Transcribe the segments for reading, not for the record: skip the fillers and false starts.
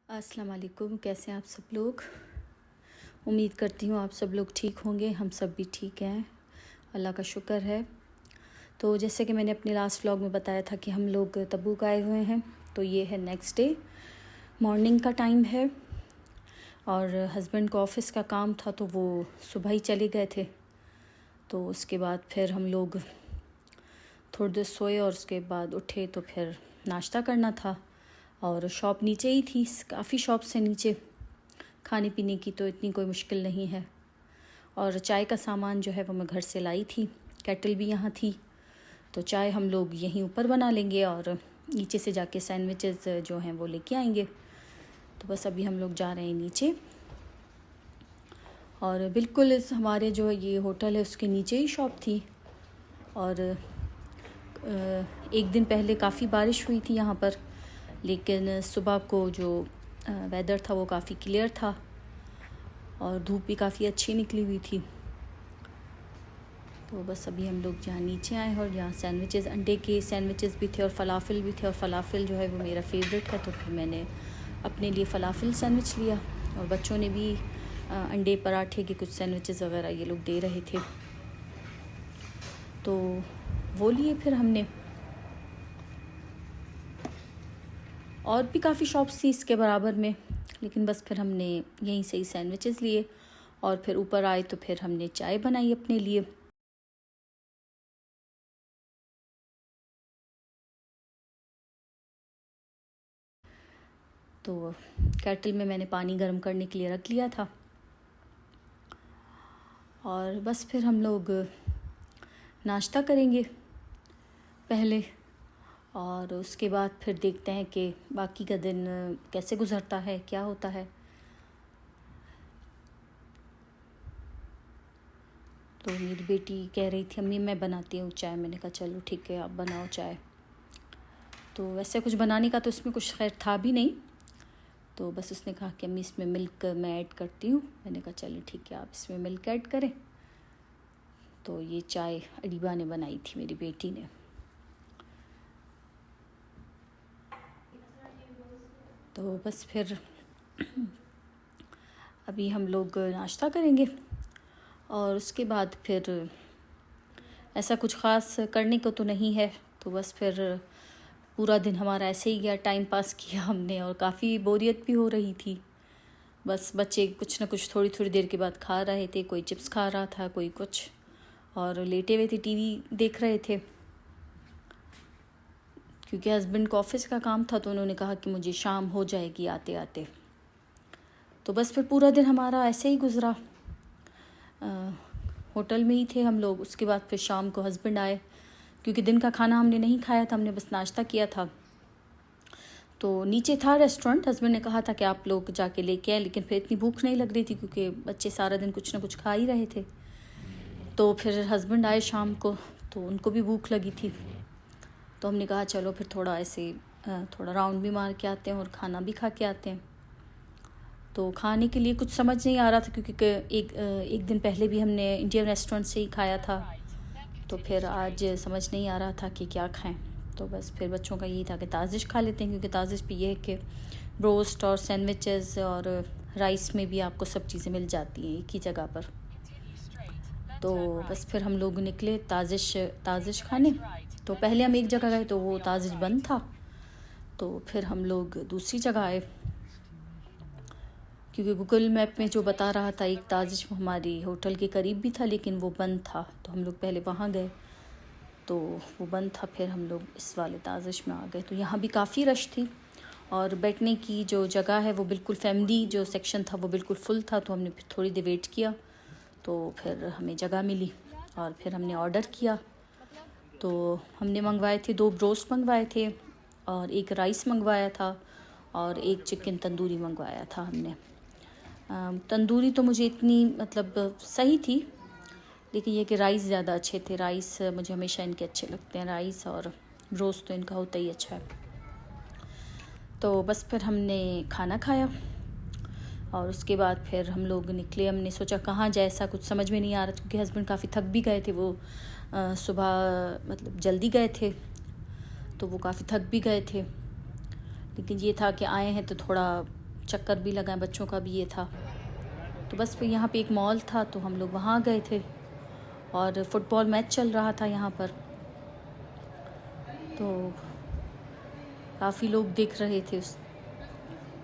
अस्सलाम वालेकुम। कैसे हैं आप सब लोग? उम्मीद करती हूँ आप सब लोग ठीक होंगे। हम सब भी ठीक हैं, अल्लाह का शुक्र है। तो जैसे कि मैंने अपने लास्ट व्लॉग में बताया था कि हम लोग तबूक आए हुए हैं। तो ये है नेक्स्ट डे, मॉर्निंग का टाइम है और हस्बैंड को ऑफ़िस का काम था तो वो सुबह ही चले गए थे। तो उसके बाद फिर हम लोग थोड़ी देर सोए और उसके बाद उठे तो फिर नाश्ता करना था। और शॉप नीचे ही थी, काफ़ी शॉप से नीचे खाने पीने की, तो इतनी कोई मुश्किल नहीं है। और चाय का सामान जो है वो मैं घर से लाई थी, केटल भी यहाँ थी। तो चाय हम लोग यहीं ऊपर बना लेंगे और नीचे से जाके सैंडविचेस जो हैं वो लेके आएंगे। तो बस अभी हम लोग जा रहे हैं नीचे। और बिल्कुल इस हमारे जो ये होटल है उसके नीचे ही शॉप थी। और एक दिन पहले काफ़ी बारिश हुई थी यहाँ पर, लेकिन सुबह को जो वेदर था वो काफ़ी क्लियर था और धूप भी काफ़ी अच्छी निकली हुई थी। तो बस अभी हम लोग जहाँ नीचे आए और यहाँ सैंडविचेस, अंडे के सैंडविचेस भी थे और फ़लाफ़िल भी थे। और फ़लाफ़िल जो है वो मेरा फेवरेट है, तो फिर मैंने अपने लिए फ़लाफ़िल सैंडविच लिया। और बच्चों ने भी अंडे पराठे के कुछ सैंडविचेस वगैरह ये लोग दे रहे थे, तो वो लिए फिर हमने। और भी काफ़ी शॉप्स थी इसके बराबर में, लेकिन बस फिर हमने यहीं से ही सैंडविचेस लिए। और फिर ऊपर आए तो फिर हमने चाय बनाई अपने लिए। तो केटल में मैंने पानी गर्म करने के लिए रख लिया था। और बस फिर हम लोग नाश्ता करेंगे पहले, और उसके बाद फिर देखते हैं कि बाकी का दिन कैसे गुज़रता है, क्या होता है। तो मेरी बेटी कह रही थी अम्मी मैं बनाती हूँ चाय। मैंने कहा चलो ठीक है आप बनाओ चाय। तो वैसे कुछ बनाने का तो इसमें कुछ खैर था भी नहीं, तो बस उसने कहा कि अम्मी इसमें मिल्क मैं ऐड करती हूँ। मैंने कहा चलो ठीक है आप इसमें मिल्क ऐड करें। तो ये चाय अरीबा ने बनाई थी, मेरी बेटी ने। तो बस फिर अभी हम लोग नाश्ता करेंगे और उसके बाद फिर ऐसा कुछ ख़ास करने को तो नहीं है। तो बस फिर पूरा दिन हमारा ऐसे ही गया, टाइम पास किया हमने। और काफ़ी बोरियत भी हो रही थी। बस बच्चे कुछ ना कुछ थोड़ी थोड़ी देर के बाद खा रहे थे, कोई चिप्स खा रहा था, कोई कुछ, और लेटे हुए थे टीवी देख रहे थे। क्योंकि हस्बैंड को ऑफ़िस का काम था तो उन्होंने कहा कि मुझे शाम हो जाएगी आते आते। तो बस फिर पूरा दिन हमारा ऐसे ही गुज़रा। होटल में ही थे हम लोग। उसके बाद फिर शाम को हस्बैंड आए, क्योंकि दिन का खाना हमने नहीं खाया था, हमने बस नाश्ता किया था। तो नीचे था रेस्टोरेंट, हस्बैंड ने कहा था कि आप लोग जाके लेके आए, लेकिन फिर इतनी भूख नहीं लग रही थी क्योंकि बच्चे सारा दिन कुछ ना कुछ खा ही रहे थे। तो फिर हस्बैंड आए शाम को, तो उनको भी भूख लगी थी। तो हमने कहा चलो फिर थोड़ा ऐसे थोड़ा राउंड भी मार के आते हैं और खाना भी खा के आते हैं। तो खाने के लिए कुछ समझ नहीं आ रहा था, क्योंकि एक दिन पहले भी हमने इंडियन रेस्टोरेंट से ही खाया था। तो फिर आज समझ नहीं आ रहा था कि क्या खाएं। तो बस फिर बच्चों का यही था कि ताज़िश खा लेते हैं, क्योंकि ताज़िश पे ये है कि रोस्ट और सैंडविचेस और राइस में भी आपको सब चीज़ें मिल जाती हैं एक ही जगह पर। तो बस फिर हम लोग निकले ताज़िश खाने। तो पहले हम एक जगह गए तो वो ताज़िश बंद था, तो फिर हम लोग दूसरी जगह आए, क्योंकि गूगल मैप में जो बता रहा था एक ताज़िश हमारी होटल के करीब भी था, लेकिन वो बंद था। तो हम लोग पहले वहाँ गए, तो वो बंद था। फिर हम लोग इस वाले ताज़िश में आ गए। तो यहाँ भी काफ़ी रश थी और बैठने की जो जगह है वो बिल्कुल, फैमिली जो सेक्शन था वो बिल्कुल फुल था। तो हमने फिर थोड़ी देर वेट किया, तो फिर हमें जगह मिली और फिर हमने ऑर्डर किया। तो हमने मंगवाए थे 2 ब्रोस्ट मंगवाए थे और 1 राइस मंगवाया था और 1 चिकन तंदूरी मंगवाया था हमने। तंदूरी तो मुझे इतनी मतलब सही थी, लेकिन ये कि राइस ज़्यादा अच्छे थे। राइस मुझे हमेशा इनके अच्छे लगते हैं, राइस और रोस्ट तो इनका होता ही अच्छा है। तो बस फिर हमने खाना खाया और उसके बाद फिर हम लोग निकले। हमने सोचा कहाँ जाए, ऐसा कुछ समझ में नहीं आ रहा, क्योंकि हस्बैंड काफ़ी थक भी गए थे। वो सुबह मतलब जल्दी गए थे, तो वो काफ़ी थक भी गए थे। लेकिन ये था कि आए हैं तो थोड़ा चक्कर भी लगाए, बच्चों का भी ये था। तो बस फिर यहाँ पे एक मॉल था तो हम लोग वहाँ गए थे और फुटबॉल मैच चल रहा था यहाँ पर, तो काफ़ी लोग देख रहे थे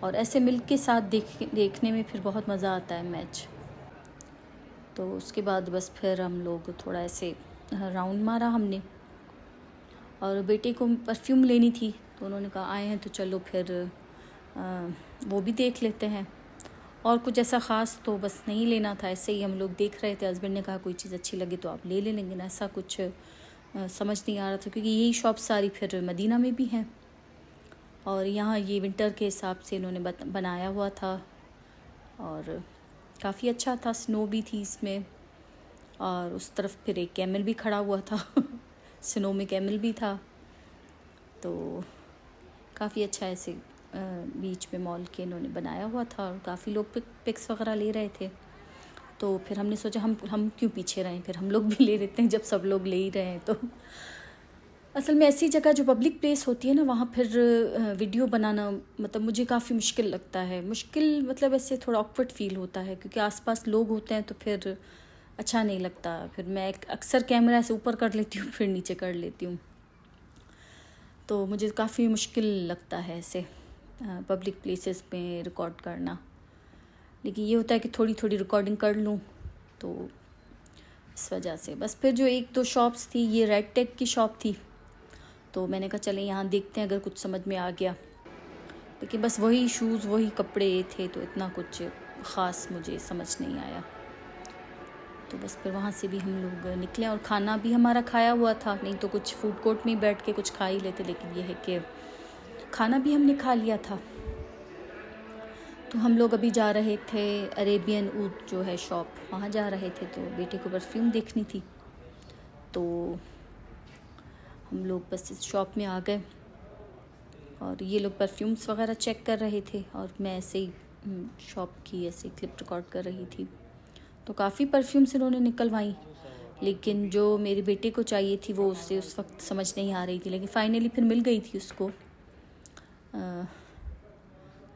और ऐसे मिल के साथ देखने में फिर बहुत मज़ा आता है मैच। तो उसके बाद बस फिर हम लोग थोड़ा ऐसे राउंड मारा हमने, और बेटे को परफ्यूम लेनी थी तो उन्होंने कहा आए हैं तो चलो फिर वो भी देख लेते हैं। और कुछ ऐसा ख़ास तो बस नहीं लेना था, ऐसे ही हम लोग देख रहे थे। हस्बैंड ने कहा कोई चीज़ अच्छी लगे तो आप ले लेंगे ना, ऐसा कुछ समझ नहीं आ रहा था, क्योंकि यही शॉप सारी फिर मदीना में भी हैं और यहाँ ये विंटर के हिसाब से इन्होंने बनाया हुआ था और काफ़ी अच्छा था। स्नो भी थी इसमें और उस तरफ फिर एक कैमल भी खड़ा हुआ था स्नो में कैमल भी था, तो काफ़ी अच्छा ऐसे बीच में मॉल के इन्होंने बनाया हुआ था और काफ़ी लोग पिक्स वगैरह ले रहे थे। तो फिर हमने सोचा हम क्यों पीछे रहें, फिर हम लोग भी ले लेते हैं जब सब लोग ले ही रहे हैं। तो असल में ऐसी जगह जो पब्लिक प्लेस होती है ना, वहाँ फिर वीडियो बनाना मतलब मुझे काफ़ी मुश्किल लगता है। मुश्किल मतलब ऐसे थोड़ा ऑकवर्ड फील होता है, क्योंकि आसपास लोग होते हैं तो फिर अच्छा नहीं लगता। फिर मैं अक्सर कैमरा ऐसे ऊपर कर लेती हूँ फिर नीचे कर लेती हूँ, तो मुझे काफ़ी मुश्किल लगता है ऐसे पब्लिक प्लेसेस में रिकॉर्ड करना। लेकिन ये होता है कि थोड़ी थोड़ी रिकॉर्डिंग कर लूँ, तो इस वजह से बस फिर जो एक दो शॉप्स थी, ये रेड टेक की शॉप थी, तो मैंने कहा चलें यहाँ देखते हैं अगर कुछ समझ में आ गया। लेकिन बस वही शूज़ वही कपड़े थे, तो इतना कुछ ख़ास मुझे समझ नहीं आया। तो बस फिर वहाँ से भी हम लोग निकले और खाना भी हमारा खाया हुआ था, नहीं तो कुछ फूड कोर्ट में बैठ के कुछ खा ही लेते, लेकिन ये है कि खाना भी हमने खा लिया था। तो हम लोग अभी जा रहे थे अरेबियन ऊद जो है शॉप, वहाँ जा रहे थे। तो बेटे को परफ्यूम देखनी थी, तो हम लोग बस इस शॉप में आ गए और ये लोग परफ्यूम्स वगैरह चेक कर रहे थे और मैं ऐसे ही शॉप की ऐसे क्लिप रिकॉर्ड कर रही थी। तो काफ़ी परफ्यूम्स इन्होंने निकलवाई, लेकिन जो मेरे बेटे को चाहिए थी वो उससे उस वक्त समझ नहीं आ रही थी, लेकिन फाइनली फिर मिल गई थी उसको।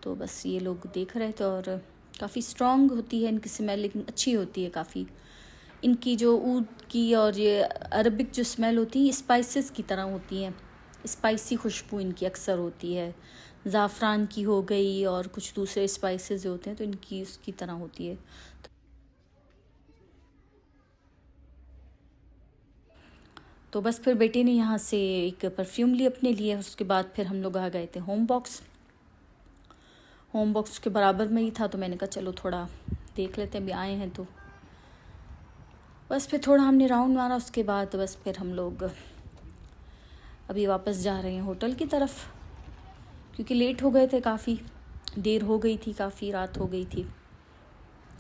तो बस ये लोग देख रहे थे और काफ़ी स्ट्रॉन्ग होती है इनकी स्मेल, लेकिन अच्छी होती है काफ़ी। इनकी जो ऊद की और ये अरबिक जो स्मेल होती है स्पाइसेस की तरह होती हैं, स्पाइसी खुशबू इनकी अक्सर होती है। ज़ाफ़रान की हो गई और कुछ दूसरे स्पाइसेस जो होते हैं तो इनकी उसकी तरह होती है। तो बस फिर बेटे ने यहाँ से एक परफ्यूम ली अपने लिए, उसके बाद फिर हम लोग आ गए थे होम बॉक्स के बराबर में ही था, तो मैंने कहा चलो थोड़ा देख लेते हैं, अभी आए हैं तो। बस फिर थोड़ा हमने राउंड मारा, उसके बाद बस फिर हम लोग अभी वापस जा रहे हैं होटल की तरफ, क्योंकि लेट हो गए थे, काफ़ी देर हो गई थी, काफ़ी रात हो गई थी,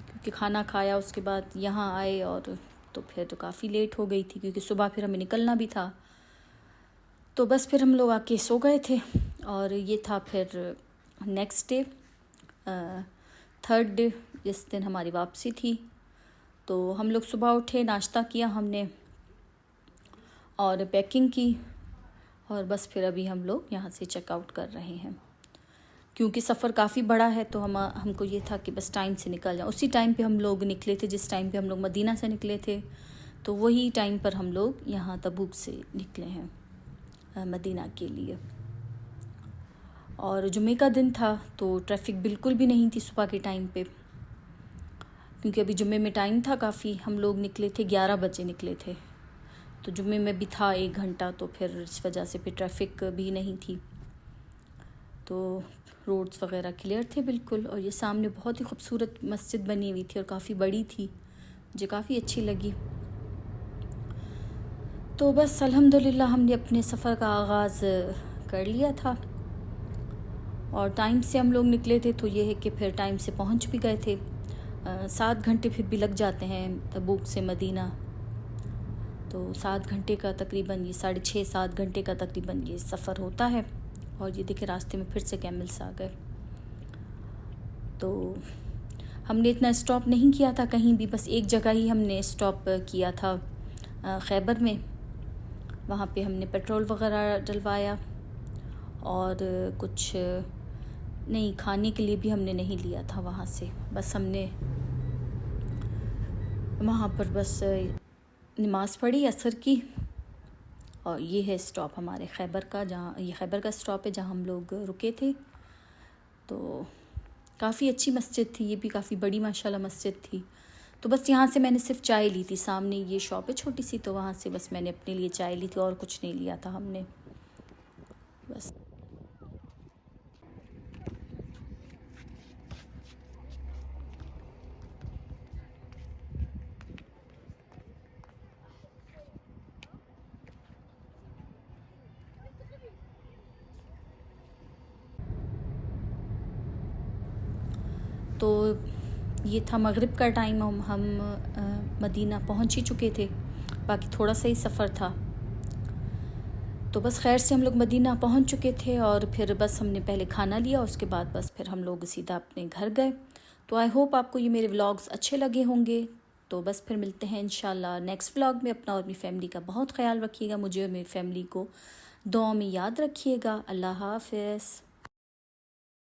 क्योंकि खाना खाया उसके बाद यहाँ आए और तो फिर तो काफ़ी लेट हो गई थी, क्योंकि सुबह फिर हमें निकलना भी था। तो बस फिर हम लोग आके सो गए थे और ये था फिर नेक्स्ट डे, थर्ड डे, जिस दिन हमारी वापसी थी। तो हम लोग सुबह उठे, नाश्ता किया हमने और पैकिंग की, और बस फिर अभी हम लोग यहाँ से चेकआउट कर रहे हैं, क्योंकि सफ़र काफ़ी बड़ा है। तो हमको ये था कि बस टाइम से निकल जाए। उसी टाइम पे हम लोग निकले थे जिस टाइम पे हम लोग मदीना से निकले थे, तो वही टाइम पर हम लोग यहाँ तबूक से निकले हैं मदीना के लिए। और जुमे का दिन था तो ट्रैफिक बिल्कुल भी नहीं थी सुबह के टाइम पे, क्योंकि अभी जुमे में टाइम था काफ़ी। हम लोग निकले थे 11 बजे निकले थे, तो जुमे में भी था 1 घंटा, तो फिर इस वजह से फिर ट्रैफिक भी नहीं थी, तो रोड्स वगैरह क्लियर थे बिल्कुल। और ये सामने बहुत ही खूबसूरत मस्जिद बनी हुई थी और काफ़ी बड़ी थी, मुझे काफ़ी अच्छी लगी। तो बस अल्हम्दुलिल्लाह हमने अपने सफ़र का आगाज़ कर लिया था और टाइम से हम लोग निकले थे, तो ये है कि फिर टाइम से पहुंच भी गए थे। 7 घंटे फिर भी लग जाते हैं तबूक से मदीना, तो 7 घंटे का तकरीबन, ये 6.5-7 घंटे का तकरीबन ये सफ़र होता है। और ये देखिए रास्ते में फिर से कैमल्स आ गए। तो हमने इतना स्टॉप नहीं किया था कहीं भी, बस एक जगह ही हमने स्टॉप किया था खैबर में, वहाँ पे हमने पेट्रोल वगैरह डलवाया और कुछ नहीं, खाने के लिए भी हमने नहीं लिया था वहाँ से, बस हमने वहाँ पर बस नमाज़ पढ़ी असर की। और ये है स्टॉप हमारे खैबर का, जहाँ ये खैबर का स्टॉप है जहाँ हम लोग रुके थे। तो काफ़ी अच्छी मस्जिद थी, ये भी काफ़ी बड़ी माशाल्लाह मस्जिद थी। तो बस यहाँ से मैंने सिर्फ चाय ली थी, सामने ये शॉप है छोटी सी, तो वहाँ से बस मैंने अपने लिए चाय ली थी और कुछ नहीं लिया था हमने बस। तो ये था मगरिब का टाइम, हम मदीना पहुंच ही चुके थे, बाकी थोड़ा सा ही सफ़र था। तो बस खैर से हम लोग मदीना पहुंच चुके थे और फिर बस हमने पहले खाना लिया, उसके बाद बस फिर हम लोग सीधा अपने घर गए। तो आई होप आपको ये मेरे व्लॉग्स अच्छे लगे होंगे। तो बस फिर मिलते हैं इंशाल्लाह नेक्स्ट व्लॉग में। अपना और मेरी फैमिली का बहुत ख्याल रखिएगा, मुझे और मेरी फैमिली को दुआ में याद रखिएगा। अल्लाह हाफ़िज़।